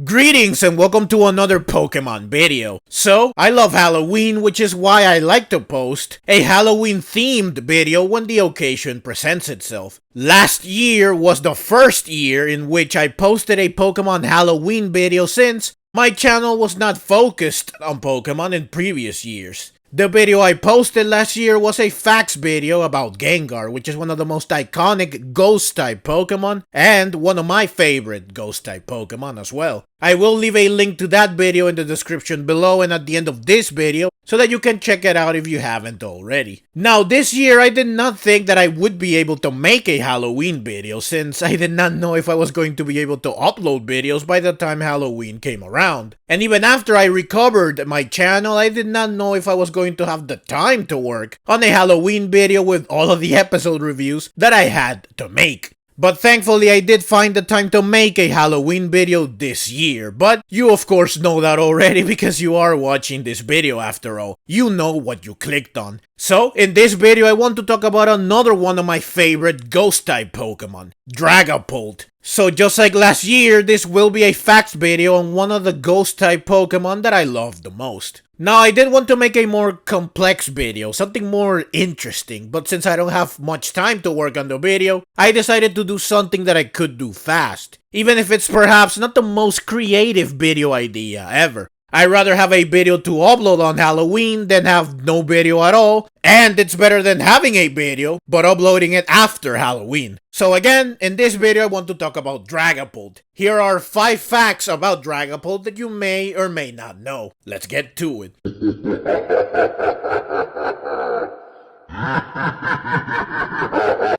Greetings and welcome to another Pokemon video. So, I love Halloween, which is why I like to post a Halloween themed video when the occasion presents itself. Last year was the first year in which I posted a Pokemon Halloween video since my channel was not focused on Pokemon in previous years. The video I posted last year was a facts video about Gengar, which is one of the most iconic Ghost-type Pokemon, and one of my favorite Ghost-type Pokemon as well. I will leave a link to that video in the description below and at the end of this video, so that you can check it out if you haven't already. Now this year I did not think that I would be able to make a Halloween video since I did not know if I was going to be able to upload videos by the time Halloween came around. And even after I recovered my channel, I did not know if I was going to have the time to work on a Halloween video with all of the episode reviews that I had to make. But thankfully I did find the time to make a Halloween video this year, but you of course know that already because you are watching this video after all. You know what you clicked on. So, in this video I want to talk about another one of my favorite Ghost-type Pokemon, Dragapult. So just like last year, this will be a facts video on one of the Ghost-type Pokemon that I love the most. Now, I did want to make a more complex video, something more interesting, but since I don't have much time to work on the video, I decided to do something that I could do fast, even if it's perhaps not the most creative video idea ever. I'd rather have a video to upload on Halloween than have no video at all, and it's better than having a video, but uploading it after Halloween. So again, in this video I want to talk about Dragapult. Here are 5 facts about Dragapult that you may or may not know. Let's get to it.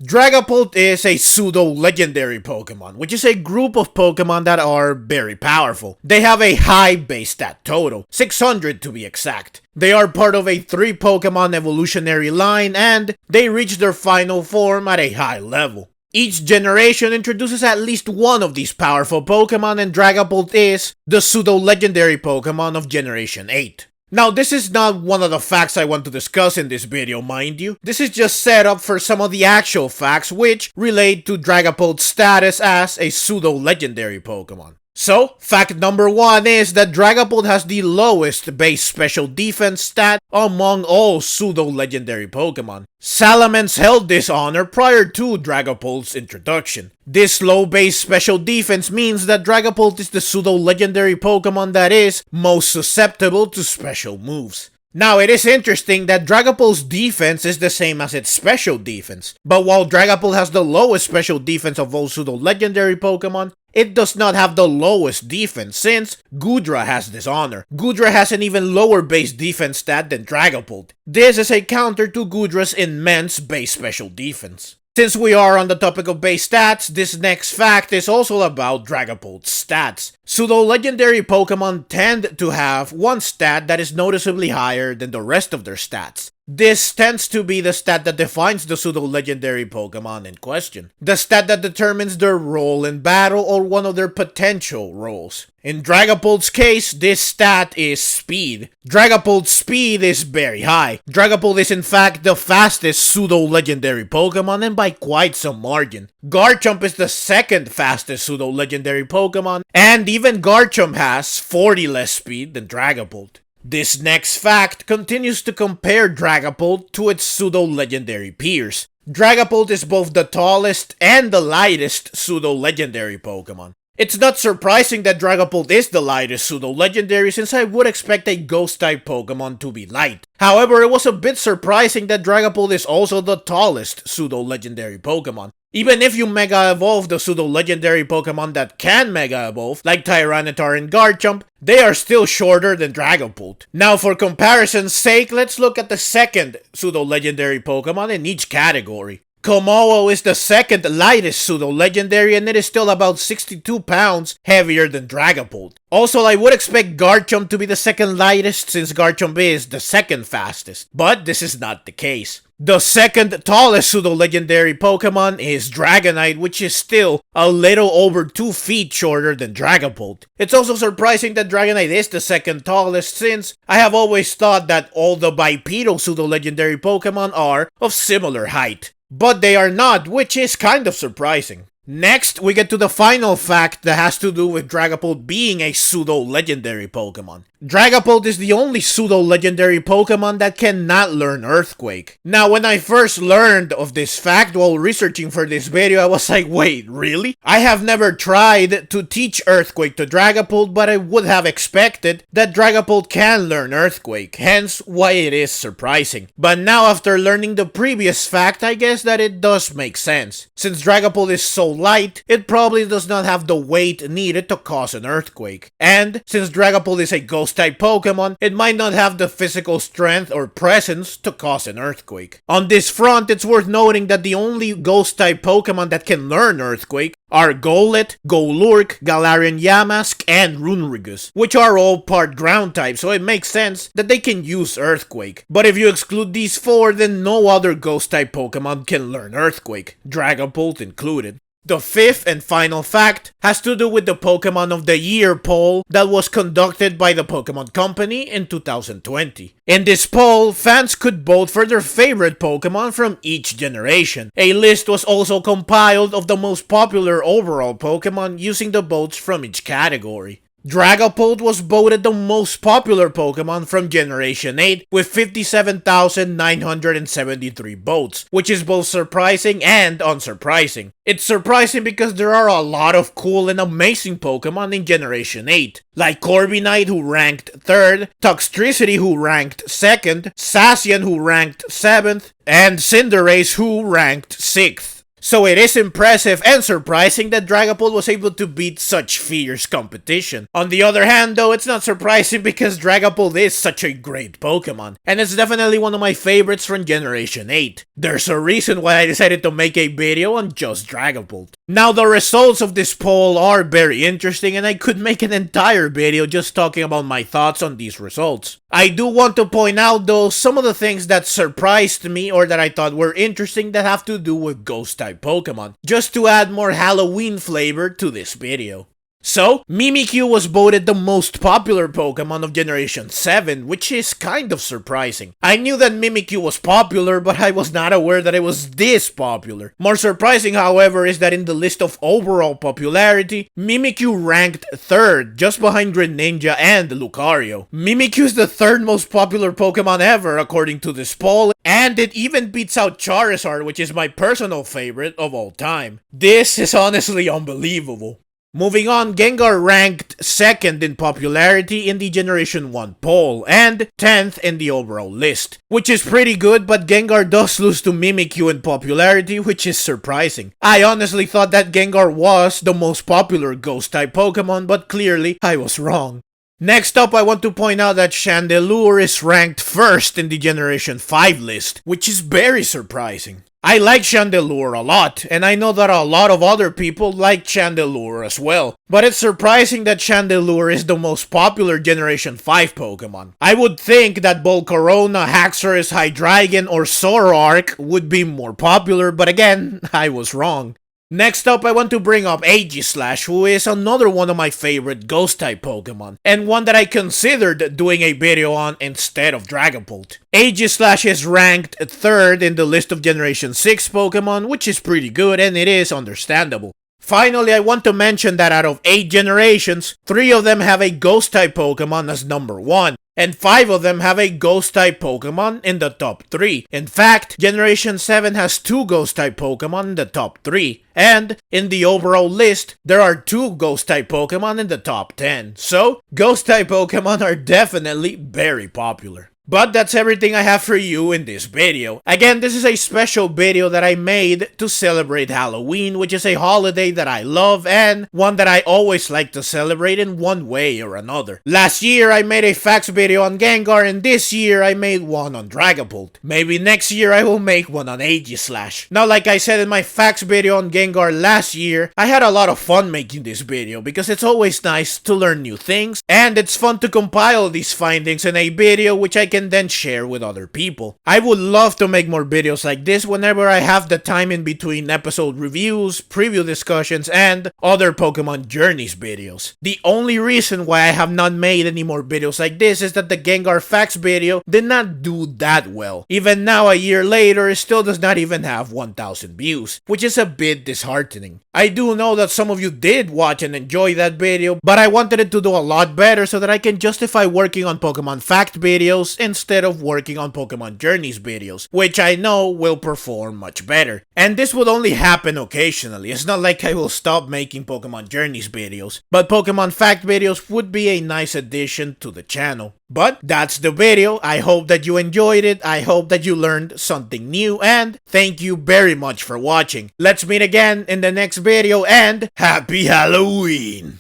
Dragapult is a pseudo-legendary Pokemon, which is a group of Pokemon that are very powerful. They have a high base stat total, 600 to be exact. They are part of a 3 Pokemon evolutionary line, and they reach their final form at a high level. Each generation introduces at least one of these powerful Pokemon, and Dragapult is the pseudo-legendary Pokemon of Generation 8. Now, this is not one of the facts I want to discuss in this video, mind you. This is just set up for some of the actual facts which relate to Dragapult's status as a pseudo-legendary Pokemon. So, fact number 1 is that Dragapult has the lowest base special defense stat among all pseudo-legendary Pokemon. Salamence held this honor prior to Dragapult's introduction. This low base special defense means that Dragapult is the pseudo-legendary Pokemon that is most susceptible to special moves. Now, it is interesting that Dragapult's defense is the same as its special defense, but while Dragapult has the lowest special defense of all pseudo-legendary Pokemon, it does not have the lowest defense since Goodra has this honor. Goodra has an even lower base defense stat than Dragapult. This is a counter to Goodra's immense base special defense. Since we are on the topic of base stats, this next fact is also about Dragapult's stats. Pseudo-legendary Pokemon tend to have one stat that is noticeably higher than the rest of their stats. This tends to be the stat that defines the pseudo-legendary Pokemon in question. The stat that determines their role in battle or one of their potential roles. In Dragapult's case, this stat is speed. Dragapult's speed is very high. Dragapult is in fact the fastest pseudo-legendary Pokemon and by quite some margin. Garchomp is the second fastest pseudo-legendary Pokemon, and even Garchomp has 40 less speed than Dragapult. This next fact continues to compare Dragapult to its pseudo-legendary peers. Dragapult is both the tallest and the lightest pseudo-legendary Pokemon. It's not surprising that Dragapult is the lightest pseudo-legendary since I would expect a Ghost-type Pokemon to be light. However, it was a bit surprising that Dragapult is also the tallest pseudo-legendary Pokemon. Even if you Mega Evolve the pseudo-legendary Pokemon that can Mega Evolve, like Tyranitar and Garchomp, they are still shorter than Dragapult. Now for comparison's sake, let's look at the second pseudo-legendary Pokemon in each category. Kommo-o is the second lightest pseudo-legendary and it is still about 62 pounds heavier than Dragapult. Also, I would expect Garchomp to be the second lightest since Garchomp is the second fastest, but this is not the case. The second tallest pseudo-legendary Pokemon is Dragonite, which is still a little over 2 feet shorter than Dragapult. It's also surprising that Dragonite is the second tallest since I have always thought that all the bipedal pseudo-legendary Pokemon are of similar height. But they are not, which is kind of surprising. Next, we get to the final fact that has to do with Dragapult being a pseudo-legendary Pokemon. Dragapult is the only pseudo-legendary Pokemon that cannot learn Earthquake. Now, when I first learned of this fact while researching for this video, I was like, wait, really? I have never tried to teach Earthquake to Dragapult, but I would have expected that Dragapult can learn Earthquake, hence why it is surprising. But now, after learning the previous fact, I guess that it does make sense. Since Dragapult is so light, it probably does not have the weight needed to cause an earthquake. And since Dragapult is a ghost-type Pokemon, it might not have the physical strength or presence to cause an earthquake. On this front, it's worth noting that the only ghost-type Pokemon that can learn Earthquake are Golett, Golurk, Galarian Yamask, and Runerigus, which are all part ground type, so it makes sense that they can use Earthquake. But if you exclude these four, then no other ghost-type Pokemon can learn Earthquake, Dragapult included. The fifth and final fact has to do with the Pokemon of the Year poll that was conducted by the Pokemon Company in 2020. In this poll, fans could vote for their favorite Pokemon from each generation. A list was also compiled of the most popular overall Pokemon using the votes from each category. Dragapult was voted the most popular Pokemon from Generation 8 with 57,973 votes, which is both surprising and unsurprising. It's surprising because there are a lot of cool and amazing Pokemon in Generation 8, like Corviknight who ranked 3rd, Toxtricity who ranked 2nd, Zacian who ranked 7th, and Cinderace who ranked 6th. So it is impressive and surprising that Dragapult was able to beat such fierce competition. On the other hand though, it's not surprising because Dragapult is such a great Pokemon, and it's definitely one of my favorites from Generation 8. There's a reason why I decided to make a video on just Dragapult. Now the results of this poll are very interesting and I could make an entire video just talking about my thoughts on these results. I do want to point out though some of the things that surprised me or that I thought were interesting that have to do with ghost-type Pokemon, just to add more Halloween flavor to this video. So, Mimikyu was voted the most popular Pokemon of Generation 7, which is kind of surprising. I knew that Mimikyu was popular, but I was not aware that it was this popular. More surprising, however, is that in the list of overall popularity, Mimikyu ranked 3rd, just behind Greninja and Lucario. Mimikyu is the 3rd most popular Pokemon ever, according to this poll, and it even beats out Charizard, which is my personal favorite of all time. This is honestly unbelievable. Moving on, Gengar ranked 2nd in popularity in the Generation 1 poll, and 10th in the overall list, which is pretty good, but Gengar does lose to Mimikyu in popularity, which is surprising. I honestly thought that Gengar was the most popular Ghost-type Pokemon, but clearly I was wrong. Next up, I want to point out that Chandelure is ranked 1st in the Generation 5 list, which is very surprising. I like Chandelure a lot, and I know that a lot of other people like Chandelure as well, but it's surprising that Chandelure is the most popular Generation 5 Pokemon. I would think that Volcarona, Haxorus, Hydreigon, or Zoroark would be more popular, but again, I was wrong. Next up, I want to bring up Aegislash, who is another one of my favorite Ghost-type Pokemon, and one that I considered doing a video on instead of Dragapult. Aegislash is ranked 3rd in the list of Generation 6 Pokemon, which is pretty good and it is understandable. Finally, I want to mention that out of 8 generations, 3 of them have a Ghost-type Pokemon as number 1. And 5 of them have a Ghost-type Pokemon in the top 3. In fact, Generation 7 has 2 Ghost-type Pokemon in the top 3. And in the overall list, there are 2 Ghost-type Pokemon in the top 10. So, Ghost-type Pokemon are definitely very popular. But that's everything I have for you in this video. Again, this is a special video that I made to celebrate Halloween, which is a holiday that I love and one that I always like to celebrate in one way or another. Last year, I made a facts video on Gengar, and this year, I made one on Dragapult. Maybe next year, I will make one on Aegislash. Now, like I said in my facts video on Gengar last year, I had a lot of fun making this video because it's always nice to learn new things, and it's fun to compile these findings in a video which I can can then share with other people. I would love to make more videos like this whenever I have the time in between episode reviews, preview discussions, and other Pokemon Journeys videos. The only reason why I have not made any more videos like this is that the Gengar Facts video did not do that well. Even now, a year later, it still does not even have 1,000 views, which is a bit disheartening. I do know that some of you did watch and enjoy that video, but I wanted it to do a lot better so that I can justify working on Pokemon Fact videos instead of working on Pokemon Journeys videos, which I know will perform much better. And this would only happen occasionally. It's not like I will stop making Pokemon Journeys videos, but Pokemon Fact videos would be a nice addition to the channel. But that's the video. I hope that you enjoyed it. I hope that you learned something new, and thank you very much for watching. Let's meet again in the next video, and happy Halloween!